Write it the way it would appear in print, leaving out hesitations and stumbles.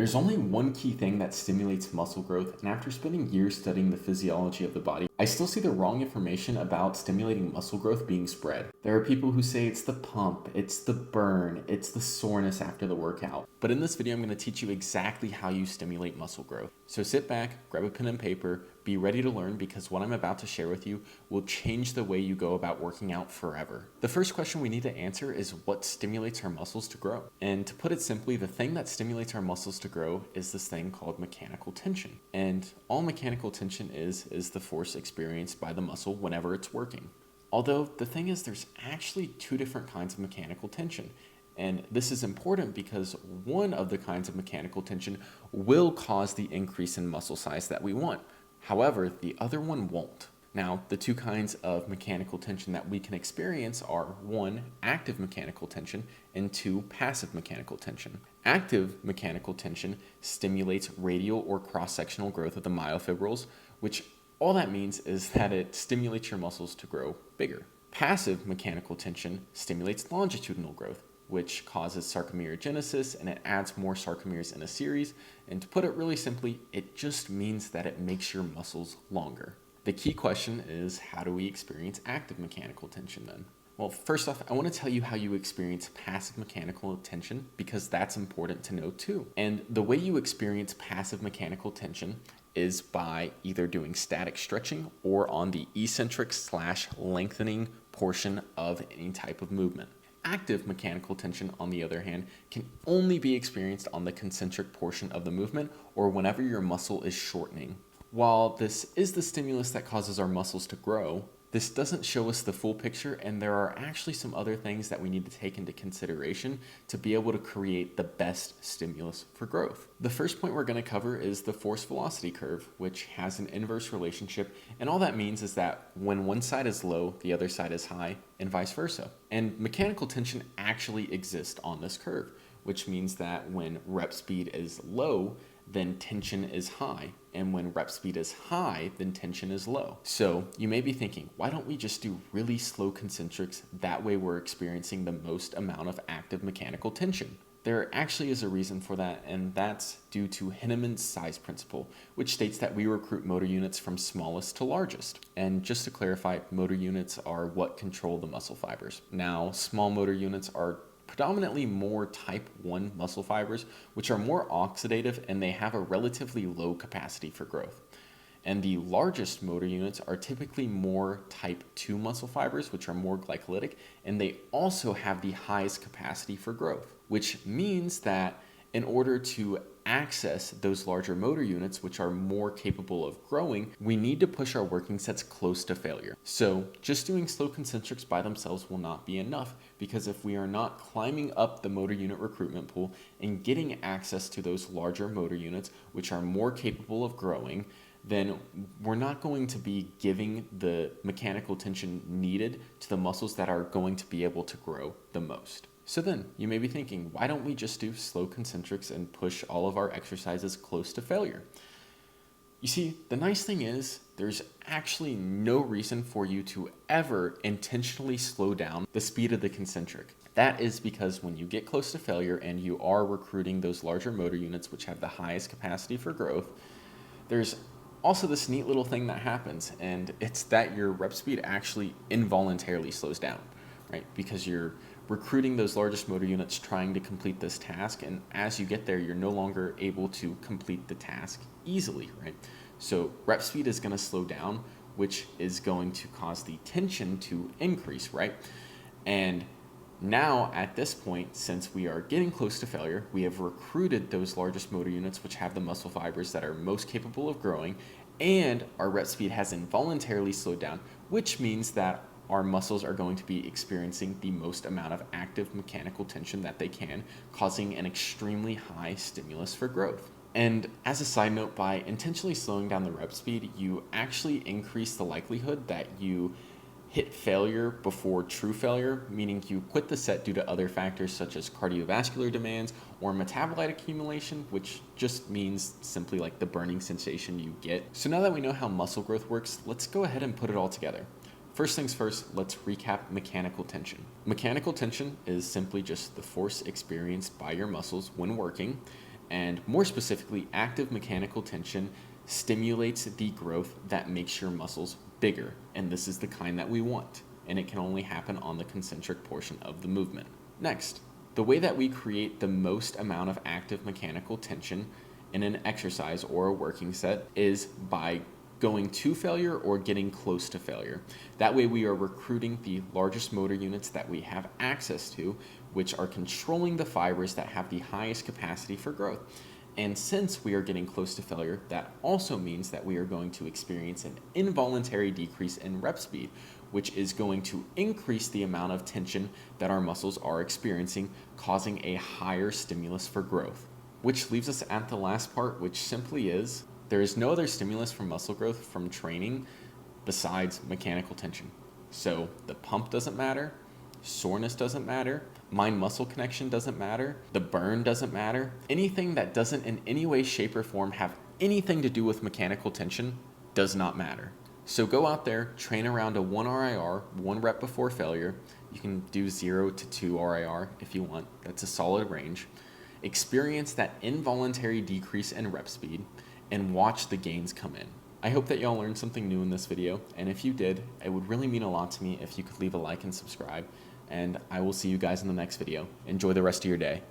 There's only one key thing that stimulates muscle growth, and after spending years studying the physiology of the body, I still see the wrong information about stimulating muscle growth being spread. There are people who say it's the pump, it's the burn, it's the soreness after the workout. But in this video, I'm going to teach you exactly how you stimulate muscle growth. So sit back, grab a pen and paper, be ready to learn, because what I'm about to share with you will change the way you go about working out forever. The first question we need to answer is what stimulates our muscles to grow? And to put it simply, the thing that stimulates our muscles to grow is this thing called mechanical tension. And all mechanical tension is the force experienced by the muscle whenever it's working. Although the thing is, there's actually two different kinds of mechanical tension. And this is important because one of the kinds of mechanical tension will cause the increase in muscle size that we want. However, the other one won't. Now, the two kinds of mechanical tension that we can experience are 1, active mechanical tension, and 2, passive mechanical tension. Active mechanical tension stimulates radial or cross-sectional growth of the myofibrils, which all that means is that it stimulates your muscles to grow bigger. Passive mechanical tension stimulates longitudinal growth, which causes sarcomerogenesis, and it adds more sarcomeres in a series. And to put it really simply, it just means that it makes your muscles longer. The key question is, how do we experience active mechanical tension then? Well, first off, I want to tell you how you experience passive mechanical tension, because that's important to know too. And the way you experience passive mechanical tension is by either doing static stretching or on the eccentric/lengthening portion of any type of movement. Active mechanical tension, on the other hand, can only be experienced on the concentric portion of the movement or whenever your muscle is shortening. While this is the stimulus that causes our muscles to grow, this doesn't show us the full picture, and there are actually some other things that we need to take into consideration to be able to create the best stimulus for growth. The first point we're going to cover is the force-velocity curve, which has an inverse relationship, and all that means is that when one side is low, the other side is high, and vice versa. And mechanical tension actually exists on this curve, which means that when rep speed is low, then tension is high. And when rep speed is high, then tension is low. So you may be thinking, why don't we just do really slow concentrics? That way we're experiencing the most amount of active mechanical tension. There actually is a reason for that, and that's due to Henneman's size principle, which states that we recruit motor units from smallest to largest. And just to clarify, motor units are what control the muscle fibers. Now, small motor units are predominantly more type 1 muscle fibers, which are more oxidative, and they have a relatively low capacity for growth. And the largest motor units are typically more type 2 muscle fibers, which are more glycolytic, and they also have the highest capacity for growth, which means that in order to access those larger motor units, which are more capable of growing, we need to push our working sets close to failure. So just doing slow concentrics by themselves will not be enough, because if we are not climbing up the motor unit recruitment pool and getting access to those larger motor units, which are more capable of growing, then we're not going to be giving the mechanical tension needed to the muscles that are going to be able to grow the most. So then, you may be thinking, why don't we just do slow concentrics and push all of our exercises close to failure? You see, the nice thing is, there's actually no reason for you to ever intentionally slow down the speed of the concentric. That is because when you get close to failure and you are recruiting those larger motor units, which have the highest capacity for growth, there's also this neat little thing that happens, and it's that your rep speed actually involuntarily slows down, right? Because you're recruiting those largest motor units trying to complete this task, and as you get there, you're no longer able to complete the task easily, right? So rep speed is going to slow down, which is going to cause the tension to increase, right? And now at this point, since we are getting close to failure, we have recruited those largest motor units, which have the muscle fibers that are most capable of growing, and our rep speed has involuntarily slowed down, which means that our muscles are going to be experiencing the most amount of active mechanical tension that they can, causing an extremely high stimulus for growth. And as a side note, by intentionally slowing down the rep speed, you actually increase the likelihood that you hit failure before true failure, meaning you quit the set due to other factors such as cardiovascular demands or metabolite accumulation, which just means simply like the burning sensation you get. So now that we know how muscle growth works, let's go ahead and put it all together. First things first, let's recap mechanical tension. Mechanical tension is simply just the force experienced by your muscles when working, And more specifically, active mechanical tension stimulates the growth that makes your muscles bigger. And this is the kind that we want. And it can only happen on the concentric portion of the movement. Next, the way that we create the most amount of active mechanical tension in an exercise or a working set is by going to failure or getting close to failure. That way we are recruiting the largest motor units that we have access to, which are controlling the fibers that have the highest capacity for growth. And since we are getting close to failure, that also means that we are going to experience an involuntary decrease in rep speed, which is going to increase the amount of tension that our muscles are experiencing, causing a higher stimulus for growth. Which leaves us at the last part, which simply is, there is no other stimulus for muscle growth from training besides mechanical tension. So the pump doesn't matter, soreness doesn't matter, mind-muscle connection doesn't matter, the burn doesn't matter. Anything that doesn't in any way, shape, or form have anything to do with mechanical tension does not matter. So go out there, train around a 1 RIR, 1 rep before failure. You can do 0 to 2 RIR if you want. That's a solid range. Experience that involuntary decrease in rep speed and watch the gains come in. I hope that y'all learned something new in this video, and if you did, it would really mean a lot to me if you could leave a like and subscribe, and I will see you guys in the next video. Enjoy the rest of your day.